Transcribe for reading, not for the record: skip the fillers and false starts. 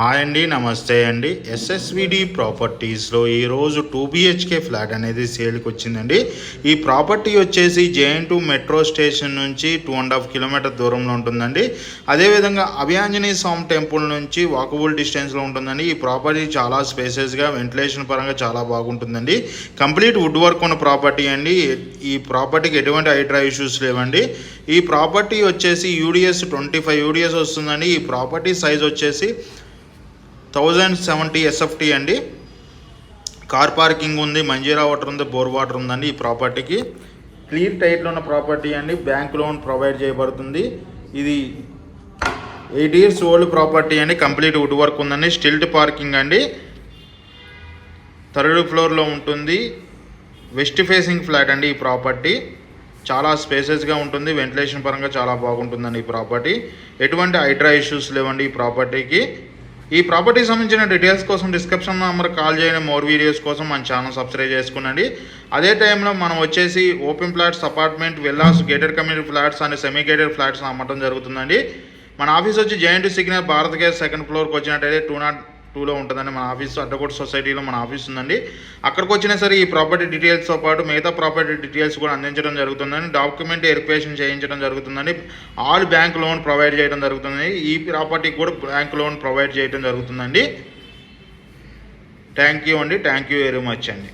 Hi అండి, నమస్తే అండి. ఎస్ఎస్విడి ప్రాపర్టీస్లో ఈరోజు 2 BHK ఫ్లాట్ అనేది సేల్కి వచ్చిందండి. ఈ ప్రాపర్టీ వచ్చేసి JN2 మెట్రో స్టేషన్ నుంచి 2.5 కిలోమీటర్ దూరంలో ఉంటుందండి. అదేవిధంగా అభయాంజనేయ స్వామి టెంపుల్ నుంచి వాకబుల్ డిస్టెన్స్లో ఉంటుందండి. ఈ ప్రాపర్టీ చాలా స్పేసెస్గా, వెంటిలేషన్ పరంగా చాలా బాగుంటుందండి. కంప్లీట్ వుడ్ వర్క్ ఉన్న ప్రాపర్టీ అండి. ఈ ప్రాపర్టీకి ఎటువంటి హైడ్రా ఇష్యూస్ లేవండి. ఈ ప్రాపర్టీ వచ్చేసి UDS 25 UDS వస్తుందండి. ఈ ప్రాపర్టీ సైజ్ వచ్చేసి 1070 SFT అండి. కార్ పార్కింగ్ ఉంది, మంజీరా వాటర్ ఉంది, బోర్ వాటర్ ఉందండి. ఈ ప్రాపర్టీకి క్లియర్ టైట్లో ఉన్న ప్రాపర్టీ అండి. బ్యాంక్ లోన్ ప్రొవైడ్ చేయబడుతుంది. ఇది 8 years ఓల్డ్ ప్రాపర్టీ అండి. కంప్లీట్ వుడ్ వర్క్ ఉందండి. స్టిల్ట్ పార్కింగ్ అండి. 3rd ఫ్లోర్లో ఉంటుంది. వెస్ట్ ఫేసింగ్ ఫ్లాట్ అండి. ఈ ప్రాపర్టీ చాలా స్పేసెస్గా ఉంటుంది. వెంటిలేషన్ పరంగా చాలా బాగుంటుందండి. ఈ ప్రాపర్టీ ఎటువంటి హైడ్రా ఇష్యూస్ లేవండి. ఈ ప్రాపర్టీకి ఈ ప్రాపర్టీకి సంబంధించిన డీటెయిల్స్ కోసం డిస్క్రిప్షన్ నెంబర్ కాల్ చేయండి. మోర్ వీడియోస్ కోసం మన ఛానల్ సబ్స్క్రైబ్ చేసుకునండి. అదే టైంలో మనం వచ్చేసి open flats, apartment, villas, gated community flats and semi gated flats అమ్మటం జరుగుతుందండి. మన ఆఫీస్ వచ్చి JN2 signal Bharat gas 2nd ఫ్లోర్కి వచ్చినట్టయితే 202లో ఉంటుందండి. మన ఆఫీస్ అడ్డకోట సొసైటీలో మన ఆఫీస్ ఉందండి. అక్కడికి వచ్చినా సరే ఈ ప్రాపర్టీ డీటెయిల్స్తో పాటు మిగతా ప్రాపర్టీ డీటెయిల్స్ కూడా అందించడం జరుగుతుందండి. డాక్యుమెంట్ వెరిఫికేషన్ చేయించడం జరుగుతుందండి. ఆల్ బ్యాంక్ లోన్ ప్రొవైడ్ చేయడం జరుగుతుంది. ఈ ప్రాపర్టీకి కూడా బ్యాంక్ లోన్ ప్రొవైడ్ చేయడం జరుగుతుందండి. థ్యాంక్ యూ అండి. థ్యాంక్ యూ వెరీ మచ్ అండి.